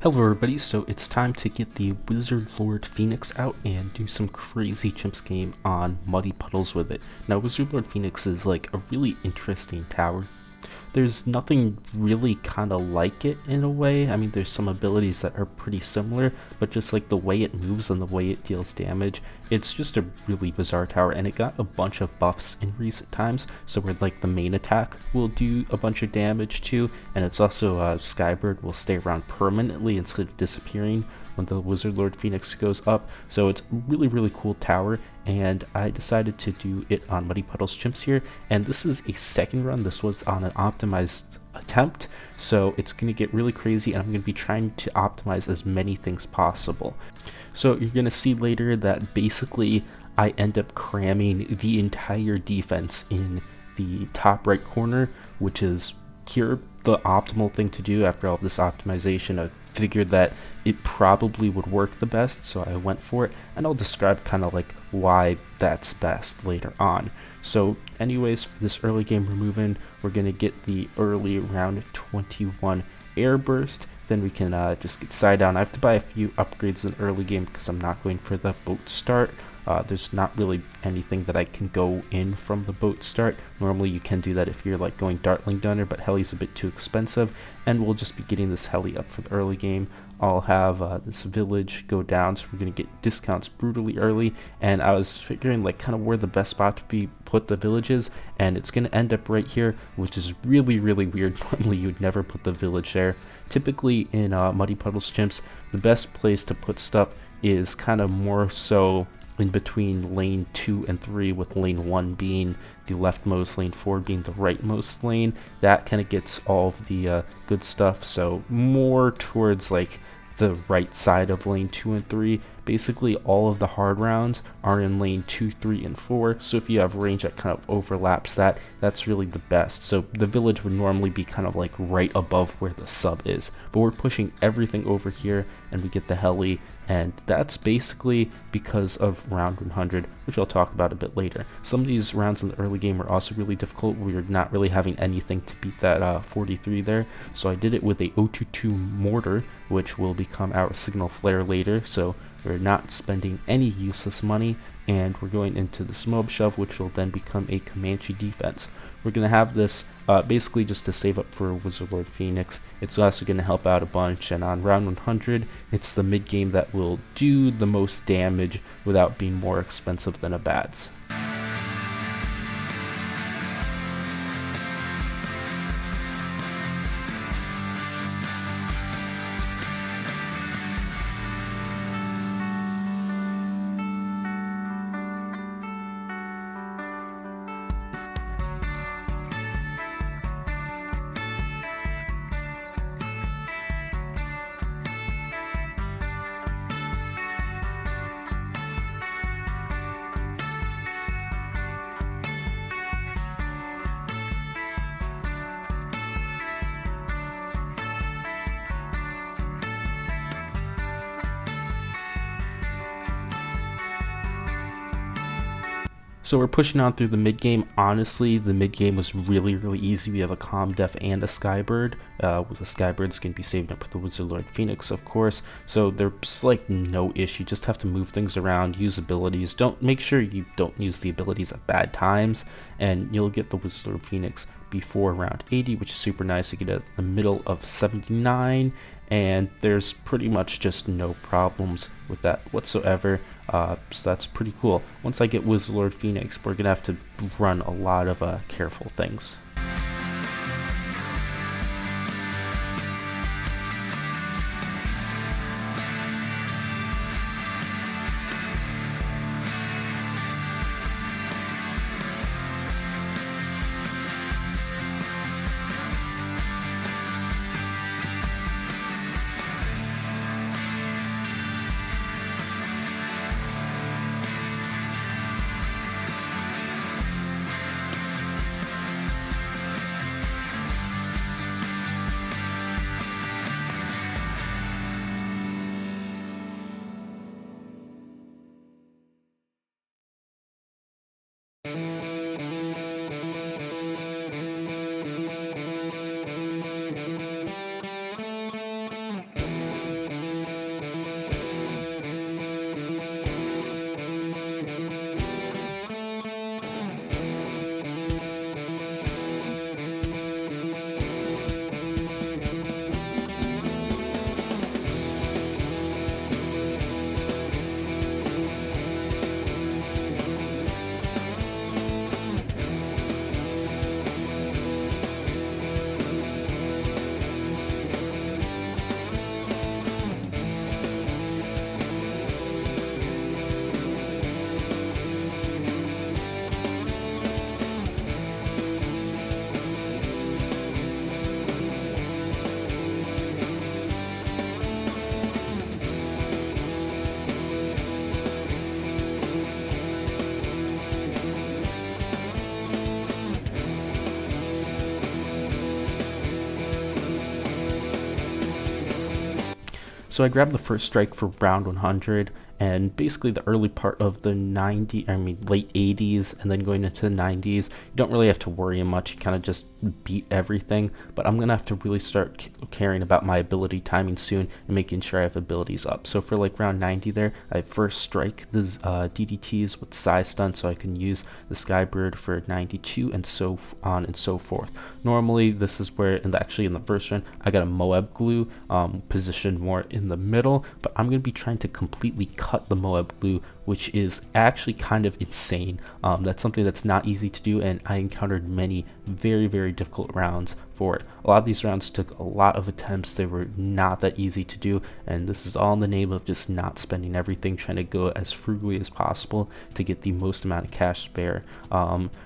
Hello everybody, so it's time to get the Wizard Lord Phoenix out and do some crazy Chimps game on Muddy Puddles with it. Now Wizard Lord Phoenix is like a really interesting tower. There's nothing really kind of like it in a way. I mean, there's some abilities that are pretty similar, but just like the way it moves and the way it deals damage, it's just a really bizarre tower, and it got a bunch of buffs in recent times, so where like the main attack will do a bunch of damage too, and it's also Skybird will stay around permanently instead of disappearing when the Wizard Lord Phoenix goes up. So it's really cool tower, and I decided to do it on Muddy Puddles Chimps here, and this is a second run. This was on an optimized attempt, so it's going to get really crazy, and I'm going to be trying to optimize as many things possible. So you're going to see later that basically I end up cramming the entire defense in the top right corner, which is here the optimal thing to do. After all this optimization, I figured that it probably would work the best, so I went for it, and I'll describe kind of like why that's best later on. So anyways, for this early game we're moving, we're going to get the early round 21 air burst, then we can just get side down. I have to buy a few upgrades in the early game because I'm not going for the boat start. There's not really anything that I can go in from the boat start. Normally you can do that if you're like going Dartling Dunner, but heli's a bit too expensive, and we'll just be getting this heli up for the early game. I'll have this village go down, so we're going to get discounts brutally early, and I was figuring like kind of where the best spot to be put the villages, and it's going to end up right here, which is really weird. Normally you would never put the village there. Typically in Muddy Puddles Chimps, the best place to put stuff is kind of more so in between lane 2 and 3, with lane 1 being the leftmost, lane 4 being the rightmost lane. That kind of gets all of the good stuff, so more towards like the right side of lane 2 and 3. Basically all of the hard rounds are in lane 2, 3, and 4, so if you have range that kind of overlaps that, that's really the best. So the village would normally be kind of like right above where the sub is, but we're pushing everything over here, and we get the heli, and that's basically because of round 100, which I'll talk about a bit later. Some of these rounds in the early game were also really difficult. We were not really having anything to beat that 43 there, so I did it with a 022 mortar, which will become our signal flare later, so we're not spending any useless money, and we're going into the mob shove, which will then become a Comanche defense. We're going to have this basically just to save up for Wizard Lord Phoenix. It's also going to help out a bunch, and on round 100, it's the mid game that will do the most damage without being more expensive than a bats. So we're pushing on through the mid game. Honestly, the mid game was really easy. We have a Calm Def and a Skybird. With the Skybird's going to be saving up for the Wizard Lord Phoenix, of course. So there's like no issue. Just have to move things around, use abilities. Make sure you don't use the abilities at bad times, and you'll get the Wizard Lord Phoenix before round 80, which is super nice. You get it at the middle of 79, and there's pretty much just no problems with that whatsoever. So that's pretty cool. Once I get Wizard Lord Phoenix, we're gonna have to run a lot of careful things. So I grabbed the first strike for round 100, and basically the early part of the late 80s and then going into the 90s, you don't really have to worry much. You kind of just beat everything, but I'm gonna have to really start caring about my ability timing soon and making sure I have abilities up. So for like round 90 there, I first strike the DDTs with Psy Stun so I can use the Skybird for 92 and so on and so forth. Normally this is where, actually in the first round, I got a Moab Glue positioned more in the middle, but I'm going to be trying to completely cut the Moab Glue, which is actually kind of insane. That's something that's not easy to do, and I encountered many very, very difficult rounds for it. A lot of these rounds took a lot of attempts. They were not that easy to do, and this is all in the name of just not spending everything, trying to go as frugally as possible to get the most amount of cash spare.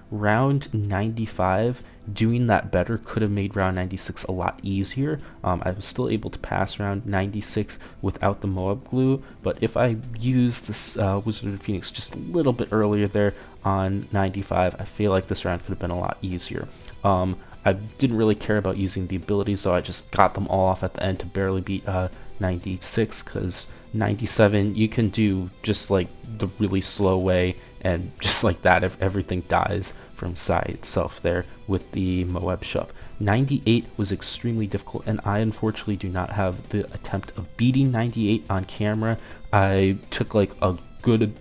Round 95, doing that better could have made round 96 a lot easier. I was still able to pass round 96 without the Moab Glue, but if I used this Wizard of Phoenix just a little bit earlier there on 95, I feel like this round could have been a lot easier. I didn't really care about using the abilities, so I just got them all off at the end to barely beat 96, because 97 you can do just like the really slow way, and just like that if everything dies from Psy itself there with the Moab Shove. 98 was extremely difficult, and I unfortunately do not have the attempt of beating 98 on camera. I took like a good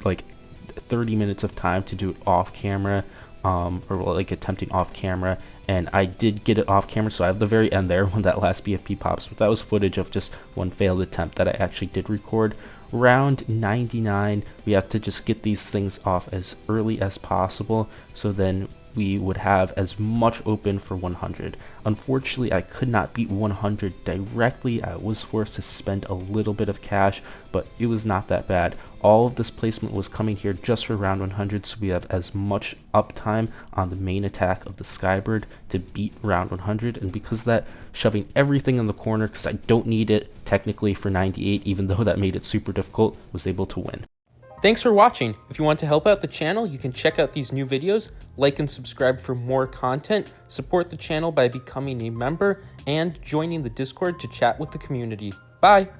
30 minutes of time to do it off camera, or like attempting off camera, and I did get it off camera, so I have the very end there when that last BFP pops, but that was footage of just one failed attempt that I actually did record. Round 99, we have to just get these things off as early as possible, so then we would have as much open for 100. Unfortunately, I could not beat 100 directly. I was forced to spend a little bit of cash, but it was not that bad. All of this placement was coming here just for round 100, so we have as much uptime on the main attack of the Skybird to beat round 100, and because of that, shoving everything in the corner, because I don't need it technically for 98, even though that made it super difficult, was able to win. Thanks for watching. If you want to help out the channel, you can check out these new videos, like and subscribe for more content, support the channel by becoming a member, and joining the Discord to chat with the community. Bye!